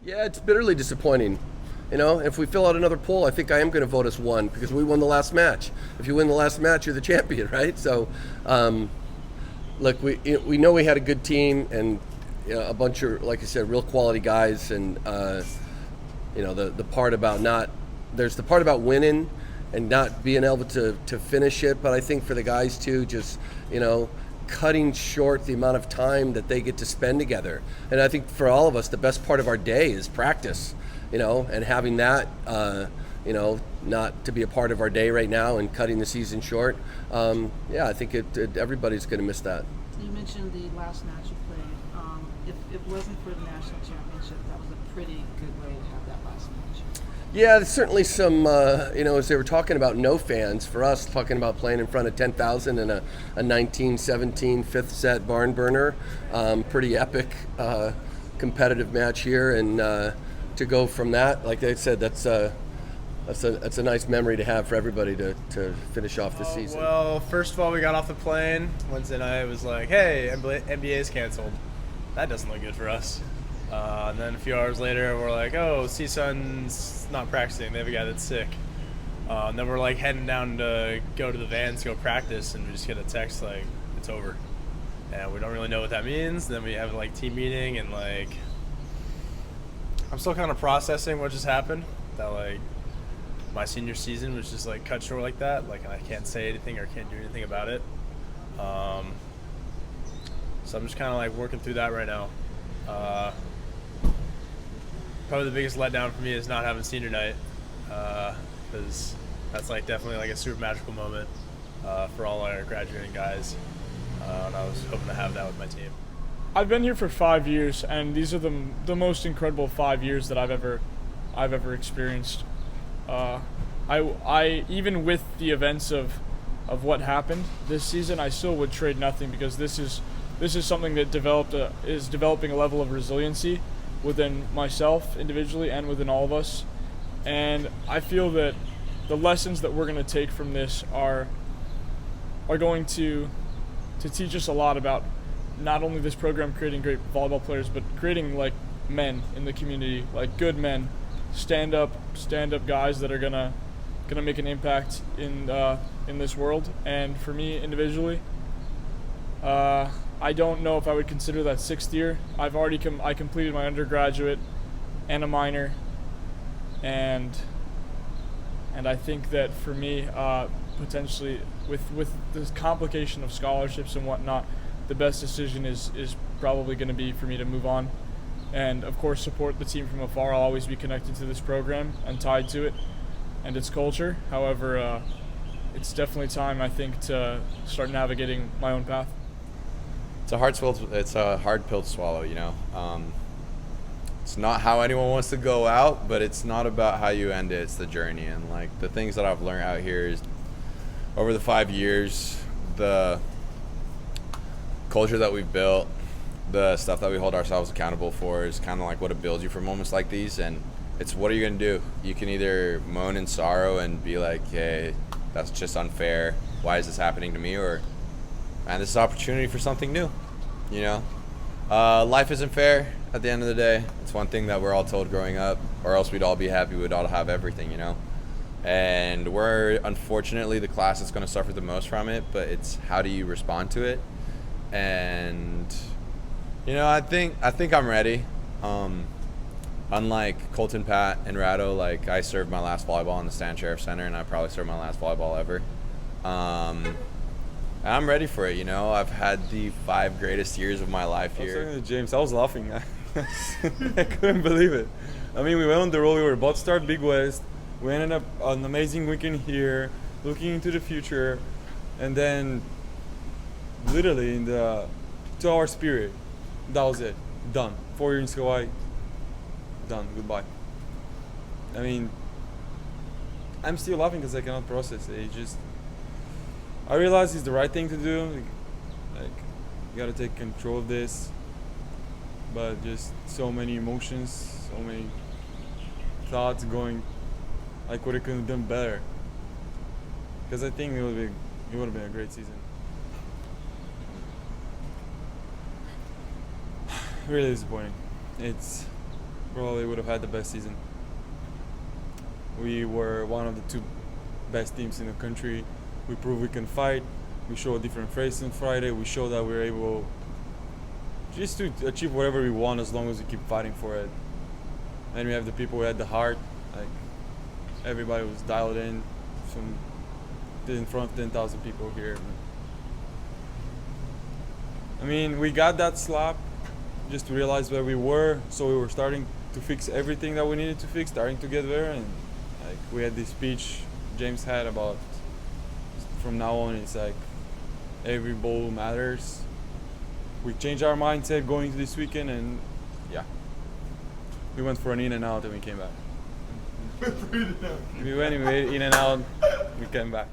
Yeah, it's bitterly disappointing. If we fill out another poll, I think I am going to vote us one because we won the last match. If you win the last match, you're the champion, right? So, look, we know we had a good team and a bunch of, like I said, real quality guys. And the part about there's the part about winning and not being able to finish it. But I think for the guys too, just cutting short the amount of time that they get to spend together. And I think for all of us, the best part of our day is practice. And having that, not to be a part of our day right now and cutting the season short. I think everybody's going to miss that. You mentioned the last match you played. If it wasn't for the national championship, that was a pretty good way to have that last match. Yeah, there's certainly some, as they were talking about no fans, for us, talking about playing in front of 10,000 in a 19-17 fifth set barn burner, pretty epic competitive match here. And to go from that, like I said, that's a nice memory to have for everybody to finish off the season. Well, first of all, we got off the plane Wednesday night. It was like, hey, NBA's canceled. That doesn't look good for us. And then a few hours later, we're like, oh, CSUN's not practicing. They have a guy that's sick. And then we're like heading down to go to the van to go practice, and we just get a text like, it's over. And we don't really know what that means. Then we have like team meeting, and like, I'm still kind of processing what just happened. That like my senior season was just like cut short like that. Like, I can't say anything or can't do anything about it. So I'm just kind of like working through that right now. Probably the biggest letdown for me is not having senior night, because that's like definitely like a super magical moment for all our graduating guys, and I was hoping to have that with my team. I've been here for 5 years, and these are the most incredible 5 years that I've ever experienced. I even with the events of what happened this season, I still would trade nothing, because this is something that is developing a level of resiliency within myself individually and within all of us. And I feel that the lessons that we're going to take from this are going to teach us a lot about not only this program creating great volleyball players, but creating like men in the community, like good men, stand up guys that are gonna make an impact in this world. And for me individually, I don't know if I would consider that sixth year. I completed my undergraduate and a minor, and I think that for me, potentially with this complication of scholarships and whatnot, the best decision is probably going to be for me to move on, and of course support the team from afar. I'll always be connected to this program and tied to it and its culture. However, it's definitely time, I think, to start navigating my own path. It's a hard pill to swallow, It's not how anyone wants to go out, but it's not about how you end it. It's the journey. And like the things that I've learned out here is over the 5 years, the culture that we've built, the stuff that we hold ourselves accountable for is kind of like what it builds you for moments like these. And it's, what are you going to do? You can either moan in sorrow and be like, hey, that's just unfair. Why is this happening to me? Or, man, this is an opportunity for something new, Life isn't fair at the end of the day. It's one thing that we're all told growing up, or else we'd all be happy, we'd all have everything, And we're, unfortunately, the class that's going to suffer the most from it, but it's how do you respond to it? And, I think I'm ready. Unlike Colton, Pat, and Rado, like, I served my last volleyball in the Stan Sheriff Center, and I probably served my last volleyball ever. I'm ready for it, I've had the 5 greatest years of my life here. I was talking to James, I was laughing. I couldn't believe it. I mean, we went on the road, we were about to start Big West. We ended up an amazing weekend here, looking into the future, and then literally in the 2-hour period, that was it. Done. 4 years in Hawaii. Done. Goodbye. I mean, I'm still laughing because I cannot process it. I realize it's the right thing to do. Like, you gotta take control of this. But just so many emotions, so many thoughts going. Like, what I could have done better. Because I think it would have been a great season. Really disappointing. It's probably would have had the best season. We were one of the 2 best teams in the country. We proved we can fight. We showed a different face on Friday. We showed that we're able just to achieve whatever we want as long as we keep fighting for it. And we have the people who had the heart. Like, everybody was dialed in in front of 10,000 people here. I mean, we got that slap just to realize where we were, so we were starting to fix everything that we needed to fix, starting to get there. And like, we had this speech James had about from now on it's like every bowl matters. We changed our mindset going into this weekend, and yeah, we went for an in and out and we came back. We went in and out, we came back.